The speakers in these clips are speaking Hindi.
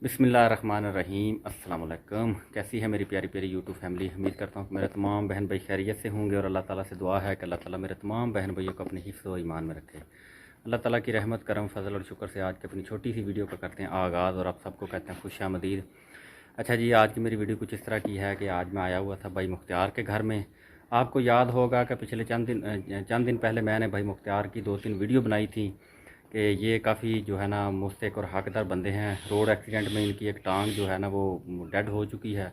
बिस्मिल्लाहिर्रहमानिर्रहीम। अस्सलाम वालेकुम। कैसी है मेरी प्यारी प्यारी यूट्यूब फैमिली। उम्मीद करता हूँ कि मेरे तमाम बहन भाई खैरियत से होंगे और अल्लाह ताला से दुआ है कि अल्लाह ताला मेरे तमाम बहन भाइयों को अपने हिफ्ज़ व ईमान में रखे। अल्लाह ताला की रहमत करम फजल और शुक्र से आज की अपनी छोटी सी वीडियो का करते हैं आगाज़ और आप सबको कहते हैं खुशामदीद। अच्छा जी, आज की मेरी वीडियो कुछ इस तरह की है कि आज मैं आया हुआ था भाई मुख्तियार के घर में। आपको याद होगा कि पिछले चंद दिन पहले मैंने भाई मुख्तियार की 2-3 वीडियो बनाई थी कि ये काफ़ी जो है ना मुस्तहिक और हकदार बंदे हैं। रोड एक्सीडेंट में इनकी एक टांग जो है ना वो डेड हो चुकी है,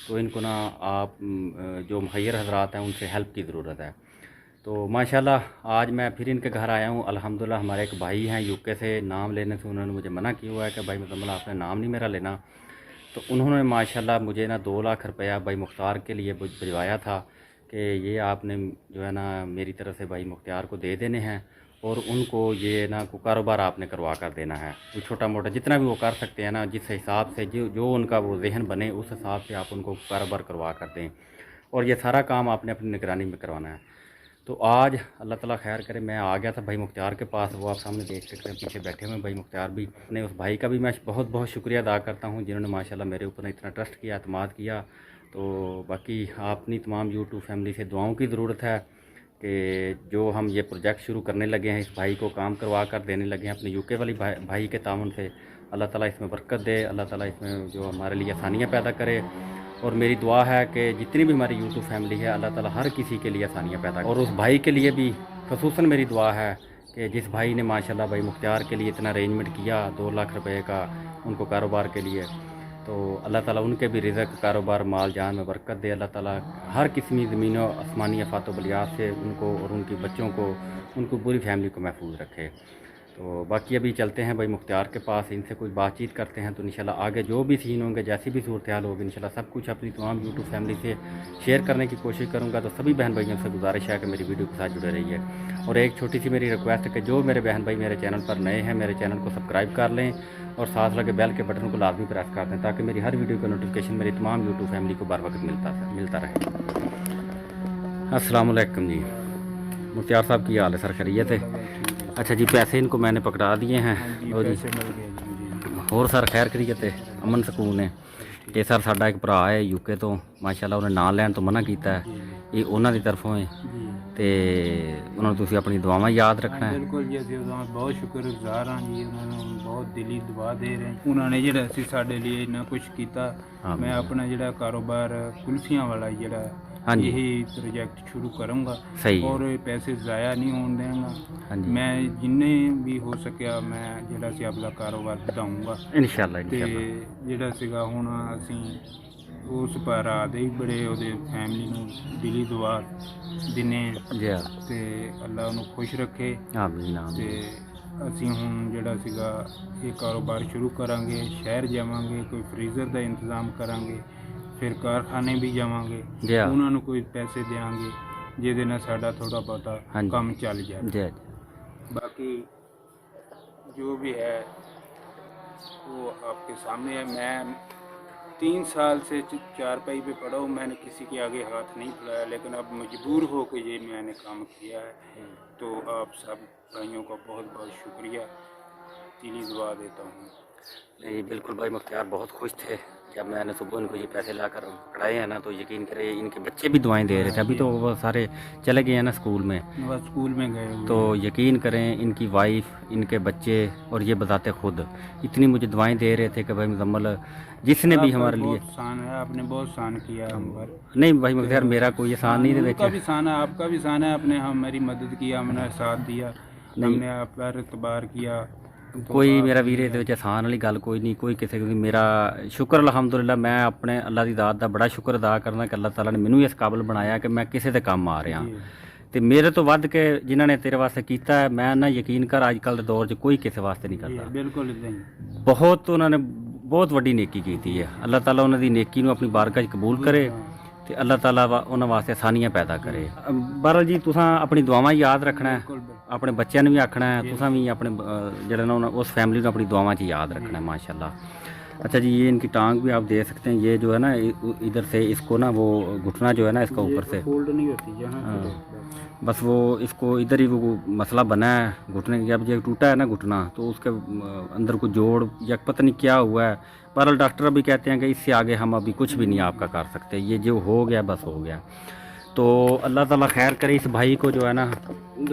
तो इनको ना आप जो मुखैर हजरात हैं उनसे हेल्प की ज़रूरत है। तो माशाल्लाह आज मैं फिर इनके घर आया हूँ। अल्हम्दुलिल्लाह हमारे एक भाई हैं यूके से, नाम लेने से उन्होंने मुझे मना किया हुआ है कि भाई मुज़म्मिल आपने नाम नहीं मेरा लेना। तो उन्होंने माशाल्लाह मुझे ना 2 लाख रुपया भाई मुख्तार के लिए भिजवाया था कि ये आपने जो है ना मेरी तरफ से भाई मुख्तियार को दे देने हैं और उनको ये ना को कारोबार आपने करवा कर देना है। वो छोटा मोटा जितना भी वो कर सकते हैं ना, जिस हिसाब से जो उनका वो जहन बने उस हिसाब से आप उनको कारोबार करवा कर दें और ये सारा काम आपने अपनी निगरानी में करवाना है। तो आज अल्लाह ताला खैर करे, मैं आ गया था भाई मुख्तियार के पास। वो आप सामने देख सकते हैं, पीछे बैठे हुए भाई मुख्तियार भी। अपने उस भाई का भी मैं बहुत बहुत शुक्रिया अदा करता हूँ जिन्होंने माशाल्लाह मेरे ऊपर इतना ट्रस्ट किया, एतमाद किया। तो बाकी अपनी तमाम यूट्यूब फैमिली से दुआओं की ज़रूरत है कि जो हम ये प्रोजेक्ट शुरू करने लगे हैं, इस भाई को काम करवा कर देने लगे हैं अपने यूके वाली भाई के ताउन से। अल्लाह ताला इसमें बरकत दे, अल्लाह ताला इसमें जो हमारे लिए आसानियाँ पैदा करे। और मेरी दुआ है कि जितनी भी हमारी यूट्यूब फैमिली है अल्लाह ताला हर किसी के लिए आसानियाँ पैदा करे। और उस भाई के लिए भी ख़ुसूसन मेरी दुआ है कि जिस भाई ने माशाल्लाह भाई मुख्तियार के लिए इतना अरेंजमेंट किया 2 लाख रुपए का उनको कारोबार के लिए, तो अल्लाह ताला उनके भी रिज़्क़, कारोबार, माल जान में बरकत दे। अल्लाह ताला हर किस्मी ज़मीन और आसमानी आफ़ात व बलियात से उनको और उनके बच्चों को, उनको पूरी फैमिली को महफूज रखे। तो बाकी अभी चलते हैं भाई मुख्तियार के पास, इनसे कुछ बातचीत करते हैं। तो इंशाल्लाह आगे जो भी सीन होंगे, जैसी भी सूरत हाल होगी, इंशाल्लाह सब कुछ अपनी तमाम यूट्यूब फैमिली से शेयर करने की कोशिश करूँगा। तो सभी बहन भाइयों से गुजारिश है कि मेरी वीडियो के साथ जुड़े रहिए। और एक छोटी सी मेरी रिक्वेस्ट है कि जो मेरे बहन भाई मेरे चैनल पर नए हैं, मेरे चैनल को सब्सक्राइब कर लें और साथ लगे बेल के बटन को लाजमी प्रेस कर दें ताकि मेरी हर वीडियो का नोटिफिकेशन मेरी तमाम यूट्यूब फैमिली को बर वक्त मिलता रहे। अस्सलाम वालेकुम जी। मुख्तियार साहब की हाल है सर, खैरियत है? अच्छा जी, पैसे इनको मैंने पकड़ा दिए हैं। और जी और सर खैर खैरियत है, अमन सकून है। ये सर साडा एक भरा है यूके तो, माशाल्लाह उन्हें नाम लैन तो मना किया है, ये उन्होंने तरफों है। तो उन्होंने तुसी अपनी दुआवां याद रखना है। बिल्कुल जी, असं बहुत शुक्रगुजार हाँ जी, उन्होंने बहुत दिली दुआ दे रहे हैं। उन्होंने जो साढ़े लिए इन्ना कुछ किया। मैं अपना जो कारोबार कुल्फियाँ वाला जो यही प्रोजेक्ट शुरू करूँगा और पैसे ज़ाया नहीं होने देंगे। मैं जिन्ने भी हो सकिया मैं जो अपना कारोबार बढ़ाऊँगा इंशाल्लाह। जो सीगा हुण असीं उस पर आदे ही बड़े ਉਹਦੇ फैमिली ਨੂੰ दिली दुआ दिने ते अल्लाह ਉਹਨੂੰ खुश रखे। आमीन आमीन। ते ਅਸੀਂ ਹੁਣ ਜਿਹੜਾ ਸੀਗਾ ਇਹ ਕਾਰੋਬਾਰ ਸ਼ੁਰੂ ਕਰਾਂਗੇ, ਸ਼ਹਿਰ ਜਾਵਾਂਗੇ, ਕੋਈ ਫਰੀਜ਼ਰ ਦਾ ਇੰਤਜ਼ਾਮ ਕਰਾਂਗੇ, ਫਿਰ ਕਾਰਖਾਨੇ ਵੀ ਜਾਵਾਂਗੇ, ਉਹਨਾਂ ਨੂੰ ਕੋਈ ਪੈਸੇ ਦੇਵਾਂਗੇ ਜਿਹਦੇ ਨਾਲ ਸਾਡਾ ਥੋੜਾ ਬਹੁਤਾ ਕੰਮ ਚੱਲ ਜਾਏ। बाकी जो भी है वो आपके सामने है। मैं 3 साल से 4 पाई पे पड़ा हूँ, मैंने किसी के आगे हाथ नहीं फैलाया, लेकिन अब मजबूर हो के ये मैंने काम किया है। तो आप सब भाइयों का बहुत बहुत शुक्रिया, दिली दुआ देता हूँ। नहीं बिल्कुल भाई, मुख्तियार बहुत खुश थे जब मैंने सुबह इनको ये पैसे लाकर पकड़ाए हैं ना, तो यकीन करें इनके बच्चे भी दुआएं दे रहे थे। अभी तो वो सारे चले गए हैं ना स्कूल में, वह स्कूल में गए, तो यकीन करें इनकी वाइफ, इनके बच्चे और ये बताते खुद इतनी मुझे दुआएं दे रहे थे कि भाई मुज़म्मिल जिसने भी हमारे लिए एहसान है, आपने बहुत एहसान किया हम पर। नहीं भाई मुख्तियार, मेरा कोई एहसान नहीं है, उनका भी एहसान है, आपका भी एहसान है। आपने हमारी मदद किया, हमने साथ दिया, हमने आप पर एतबार किया। कोई मेरा वीर ये एहसान वाली गल कोई नहीं, कोई किसी को मेरा शुक्र अल्हम्दुलिल्लाह। मैं अपने अल्लाह की दात का बड़ा शुक्र अदा करना कि अल्लाह ताला ने मैनू इस काबिल बनाया कि मैं किसी के काम आ रहा। तो मेरे तो वध के जिन्होंने तेरे वास्ते किया है, मैं ना यकीन कर अजकल के दौर च कोई किसी वास्ते नहीं करता। बिल्कुल बहुत उन्होंने बहुत वड्डी नेकी की है। अल्लाह ताला उन्होंने नेकी नूं अपनी बारगाह कबूल करे तो अल्लाह ताला उन्होंने वास्ते आसानियाँ पैदा करे। बहरहाल जी तुसां अपनी दुआवां याद रखना है, अपने बच्चों ने भी आखना है, तुसां भी अपने जेह्ड़ा ना उस फैमिली को अपनी दुआवां च याद रखना है। माशाअल्लाह अच्छा जी, ये इनकी टांग भी आप दे सकते हैं, ये जो है ना इधर से इसको ना वो घुटना जो है ना इसका ऊपर से फोल्ड नहीं होती जहाँ हाँ, बस वो इसको इधर ही वो मसला बना है घुटने की। अब ये टूटा है ना घुटना, तो उसके अंदर को जोड़ या पता नहीं क्या हुआ है। बहरहाल डॉक्टर अभी कहते हैं कि इससे आगे हम अभी कुछ भी नहीं आपका कर सकते, ये जो हो गया बस हो गया। तो अल्लाह ताला खैर करे इस भाई को, जो है ना,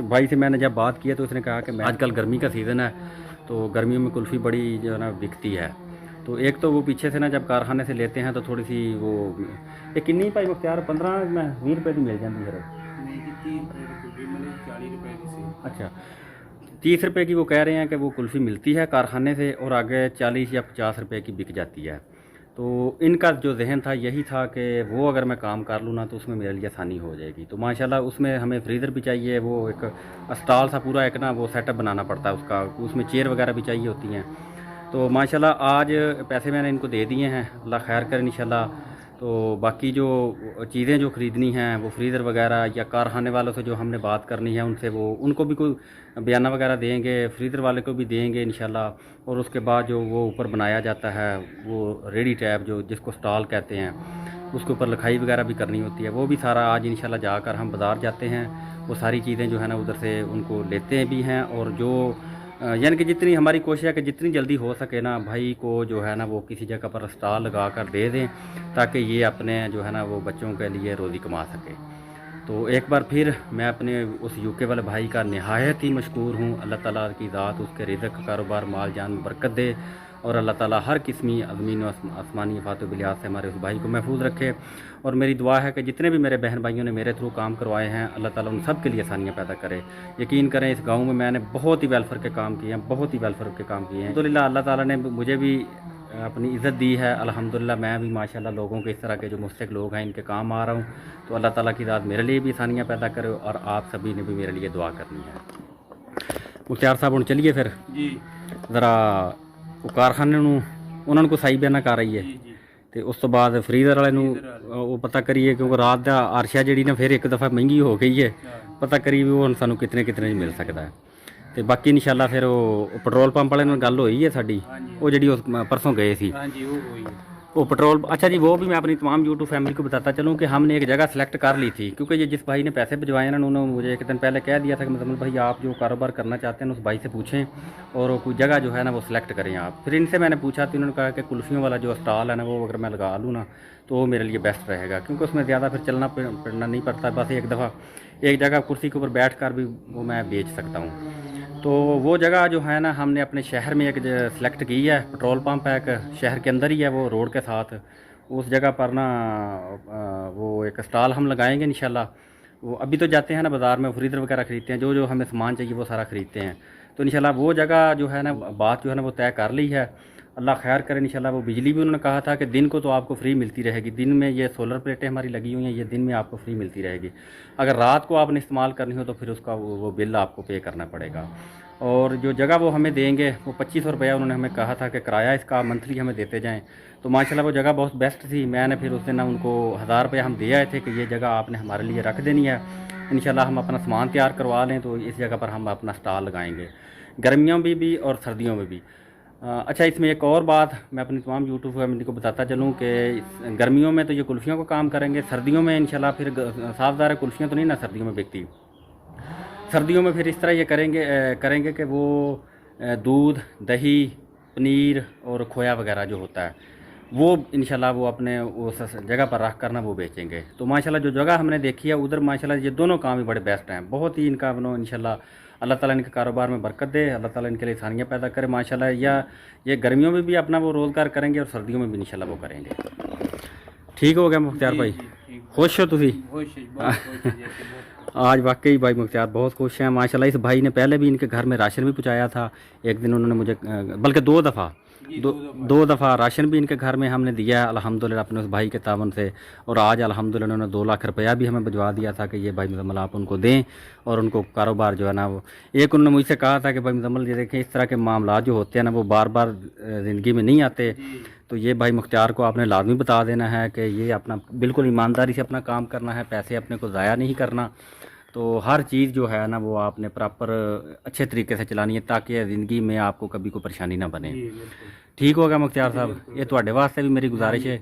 भाई से मैंने जब बात की तो उसने कहा कि मैं आजकल गर्मी का सीज़न है, तो गर्मियों में कुल्फ़ी बड़ी जो है ना बिकती है। तो एक तो वो पीछे से ना जब कारखाने से लेते हैं तो थोड़ी सी वो ये किन्नी भाई मुख्तार 15 में 20 रुपए की मिल जाती है। अच्छा, 30 रुपए की वो कह रहे हैं कि वो कुल्फ़ी मिलती है कारखाने से, और आगे 40 या 50 रुपए की बिक जाती है। तो इनका जो जहन था यही था कि वो अगर मैं काम कर लूँ ना तो उसमें मेरे लिए आसानी हो जाएगी। तो माशाल्लाह उसमें हमें फ्रीज़र भी चाहिए, वो एक स्टॉल सा पूरा एक ना वो सेटअप बनाना पड़ता है उसका, उसमें चेयर वगैरह भी चाहिए होती हैं। तो माशाल्लाह आज पैसे मैंने इनको दे दिए हैं, अल्लाह खैर करे इंशाल्लाह। तो बाकी जो चीज़ें जो ख़रीदनी हैं वो फ्रीज़र वगैरह या कारखाने वालों से जो हमने बात करनी है उनसे, वो उनको भी कोई बयाना वगैरह देंगे, फ्रीज़र वाले को भी देंगे इंशाल्लाह। और उसके बाद जो वो ऊपर बनाया जाता है वो रेडी टैब जो जिसको स्टॉल कहते हैं, उसके ऊपर लिखाई वगैरह भी करनी होती है, वो भी सारा आज इंशाल्लाह जाकर हम बाज़ार जाते हैं, वो सारी चीज़ें जो है ना उधर से उनको लेते भी हैं। और जो यानी कि जितनी हमारी कोशिश है कि जितनी जल्दी हो सके ना भाई को जो है ना वो किसी जगह पर स्टॉल लगा कर दे दें, ताकि ये अपने जो है ना वो बच्चों के लिए रोज़ी कमा सके। तो एक बार फिर मैं अपने उस यूके वाले भाई का नहायत ही मशकूर हूँ। अल्लाह ताला की ज़ात उसके रिज़्क़ कारोबार माल जान में बरकत दे, और अल्लाह ताला हर किस्मी ज़मीन व आसमानी फ़ात बिलियात से हमारे उस भाई को महफूज रखे। और मेरी दुआ है कि जितने भी मेरे बहन भाइयों ने मेरे थ्रू काम करवाए हैं, अल्लाह ताला उन सब के लिए आसानियाँ पैदा करे। यकीन करें इस गाँव में मैंने बहुत ही वेलफेयर के काम किए हैं, बहुत ही वेलफेयर के काम किए हैं। अल्हम्दुलिल्लाह अल्लाह ताला ने मुझे भी अपनी इज़्ज़त दी है अल्हम्दुलिल्लाह। मैं भी माशाल्लाह लोगों के इस तरह के जो मुस्तक लोग हैं इनके काम आ रहा हूँ। तो अल्लाह ताला की ज़ात मेरे लिए भी आसानियाँ पैदा करे, और आप सभी ने भी मेरे लिए दुआ करनी है। मुख्तार साहब हम चलिए फिर जी ज़रा वो कारखाने ਨੂੰ ਉਹਨਾਂ ਨੂੰ ਕੋਈ ਸਹੀ ਬਿਆਨਾ ਕਰ ਰਹੀ ਹੈ, ਤੇ ਉਸ ਤੋਂ ਬਾਅਦ ਫਰੀਜ਼ਰ ਵਾਲੇ ਨੂੰ ਉਹ ਪਤਾ ਕਰੀਏ, ਕਿਉਂਕਿ ਰਾਤ ਦਾ ਆਰਸ਼ਾ ਜਿਹੜੀ ਨਾ ਫਿਰ ਇੱਕ ਦਫਾ ਮਹਿੰਗੀ ਹੋ ਗਈ ਹੈ, ਪਤਾ ਕਰੀ ਵੀ ਉਹ ਹੁਣ ਸਾਨੂੰ ਕਿਤਨੇ ਕਿਤਨੇ ਮਿਲ ਸਕਦਾ ਹੈ। ਤੇ ਬਾਕੀ ਇਨਸ਼ਾਅੱਲਾ ਫਿਰ ਉਹ ਪੈਟਰੋਲ ਪੰਪ ਵਾਲੇ ਨਾਲ ਗੱਲ ਹੋਈ ਹੈ ਸਾਡੀ, ਉਹ ਜਿਹੜੀ ਉਸ परसों गए थे। हाँ जी, वो हुई है वो पेट्रोल। अच्छा जी, वो भी मैं अपनी तमाम यूट्यूब फैमिली को बताता चलूँ कि हमने एक जगह सेलेक्ट कर ली थी, क्योंकि ये जिस भाई ने पैसे भिजवाए ना उन्होंने मुझे एक दिन पहले कह दिया था कि मतलब भाई आप जो कारोबार करना चाहते हैं उस भाई से पूछें और कोई जगह जो है ना वो सिलेक्ट करें आप। फिर इनसे मैंने पूछा तो उन्होंने कहा कि कुल्फ़ियों वाला जो स्टॉल है ना वो अगर मैं लगा लूँ ना तो वो मेरे लिए बेस्ट रहेगा, क्योंकि उसमें ज़्यादा फिर चलना फिरना नहीं पड़ता, बस एक दफ़ा एक जगह कुर्सी के ऊपर बैठ कर भी वो मैं बेच सकता हूँ। तो वो जगह जो है ना हमने अपने शहर में एक सिलेक्ट की है, पेट्रोल पंप है एक शहर के अंदर ही है, वो रोड के साथ। उस जगह पर ना वो एक स्टॉल हम लगाएंगे इंशाल्लाह। वो अभी तो जाते हैं ना बाज़ार में फ्रीज़र वगैरह ख़रीदते हैं, जो जो हमें सामान चाहिए वो सारा ख़रीदते हैं। तो इंशाल्लाह वो जगह जो है ना बात जो है ना वो तय कर ली है। अल्लाह खैर करे इंशाल्लाह। वो बिजली भी उन्होंने कहा था कि दिन को तो आपको फ्री मिलती रहेगी, दिन में ये सोलर प्लेटें हमारी लगी हुई हैं, ये दिन में आपको फ्री मिलती रहेगी। अगर रात को आपने इस्तेमाल करनी हो तो फिर उसका वो बिल आपको पे करना पड़ेगा। और जो जगह वो हमें देंगे वो 2500 रुपया उन्होंने हमें कहा था कि किराया इसका मंथली हमें देते जाएं। तो माशाल्लाह वो जगह बहुत बेस्ट थी। मैंने फिर उस दिन ना उनको 1000 रुपया हम दे आए थे कि ये जगह आपने हमारे लिए रख देनी है, इंशाल्लाह हम अपना सामान तैयार करवा लें तो इस जगह पर हम अपना स्टॉल लगाएंगे, गर्मियों में भी और सर्दियों में भी। अच्छा, इसमें एक और बात मैं अपनी तमाम यूट्यूब फैमिली को बताता चलूँ कि गर्मियों में तो ये कुल्फ़ियों का काम करेंगे, सर्दियों में इंशाल्लाह फिर साफ़दार है कुल्फ़ियाँ तो नहीं ना सर्दियों में बिकती। सर्दियों में फिर इस तरह ये करेंगे कि वो दूध, दही, पनीर और खोया वगैरह जो होता है वो इंशाल्लाह वो अपने उस जगह पर रख कर ना वो बेचेंगे। तो माशाल्लाह जो जगह हमने देखी है उधर माशाल्लाह ये दोनों काम ही बड़े बेस्ट हैं, बहुत ही इनका बनो इंशाल्लाह अल्लाह ताला इनके कारोबार में बरकत दे, अल्लाह ताला इनके लिए आसानियाँ पैदा करे माशाल्लाह। या ये गर्मियों में भी अपना वो रोज़गार करेंगे और सर्दियों में भी इंशाल्लाह वो करेंगे। ठीक हो गया मुख्तार भाई, खुश हो तुसी? आज वाकई भाई मुख्तार बहुत खुश हैं माशाल्लाह। इस भाई ने पहले भी इनके घर में राशन भी पहुँचाया था, एक दिन उन्होंने मुझे बल्कि दो दफ़ा राशन भी इनके घर में हमने दिया है अल्हम्दुलिल्लाह अपने उस भाई के तावन से। और आज अल्हम्दुलिल्लाह उन्होंने 2 लाख रुपया भी हमें भिजवा दिया था कि ये भाई मुजम्मल आप उनको दें और उनको कारोबार जो है ना वो एक उन्होंने मुझसे कहा था कि भाई मुजम्मल ये देखें इस तरह के मामला जो होते हैं ना वो बार बार ज़िंदगी में नहीं आते, तो ये भाई मुख्तार को आपने लाजमी बता देना है कि ये अपना बिल्कुल ईमानदारी से अपना काम करना है, पैसे अपने को ज़ाया नहीं करना। तो हर चीज़ जो है ना वो आपने प्रॉपर अच्छे तरीके से चलानी है ताकि ज़िंदगी में आपको कभी कोई परेशानी ना बने। ठीक होगा मुख्तार साहब, ये ਤੁਹਾਡੇ वास्ते भी मेरी गुजारिश है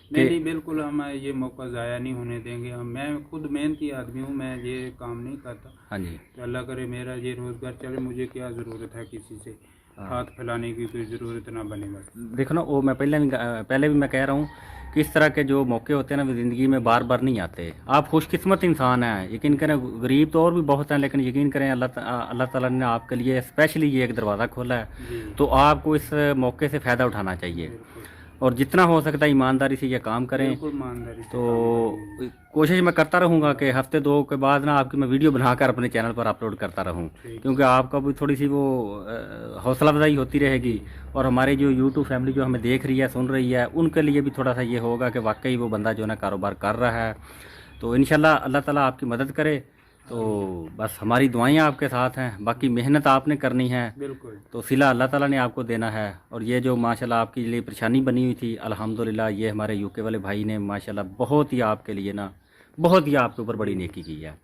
नहीं, बिल्कुल हम ये मौका ज़ाया नहीं होने देंगे। हम मैं खुद मेहनती आदमी हूँ, मैं ये काम नहीं करता। हाँ जी, तो अल्लाह करे मेरा ये रोज़गार चले, मुझे क्या ज़रूरत है किसी से हाथ फैलाने की, कोई ज़रूरत ना बने बस। देखो ना, वो मैं पहले भी मैं कह रहा हूँ कि इस तरह के जो मौके होते हैं ना, वो ज़िंदगी में बार बार नहीं आते। आप खुशकिस्मत इंसान हैं, यकीन करें, गरीब तो और भी बहुत हैं, लेकिन यकीन करें अल्लाह ताला ने आपके लिए स्पेशली ये एक दरवाज़ा खोला है, जी तो आपको इस मौके से फ़ायदा उठाना चाहिए बिल्कुल और जितना हो सकता है ईमानदारी से ये काम करें। बिल्कुल ईमानदारी से तो काम करेंगे। कोशिश मैं करता रहूँगा कि हफ्ते 2 के बाद ना आपकी मैं वीडियो बनाकर अपने चैनल पर अपलोड करता रहूँ, ठीक। क्योंकि आपका भी थोड़ी सी वो हौसला अफजाई होती रहेगी और हमारी जो यूट्यूब फैमिली जो हमें देख रही है, सुन रही है, उनके लिए भी थोड़ा सा ये होगा कि वाकई वो बंदा जो है ना कारोबार कर रहा है। तो इंशाल्लाह अल्लाह ताला आपकी मदद करे। तो बस हमारी दुआएं आपके साथ हैं, बाकी मेहनत आपने करनी है, बिल्कुल तो सिला अल्लाह ताला ने आपको देना है। और ये जो माशाल्लाह आपके लिए परेशानी बनी हुई थी, अल्हम्दुलिल्लाह ये हमारे यूके वाले भाई ने माशाल्लाह बहुत ही आपके लिए ना, बहुत ही आपके ऊपर बड़ी नेकी की है।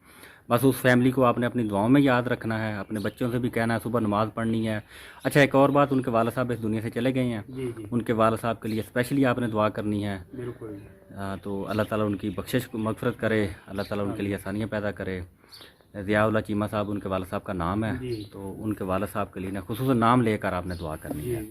बस उस फैमिली को आपने अपनी दुआओं में याद रखना है, अपने बच्चों से भी कहना है सुबह नमाज़ पढ़नी है। अच्छा, एक और बात, उनके वालिद साहब इस दुनिया से चले गए हैं, जी जी उनके वालिद साहब के लिए स्पेशली आपने दुआ करनी है। बिल्कुल तो अल्लाह ताला उनकी बख्शिश मगफरत करे, अल्लाह ताला उनके लिए आसानियाँ पैदा करे। ज़ियाउल्लाह चीमा साहब उनके वालिद साहब का नाम है, जी तो उनके वालिद साहब के लिए ना खुसूसन नाम लेकर आपने दुआ करनी है। जी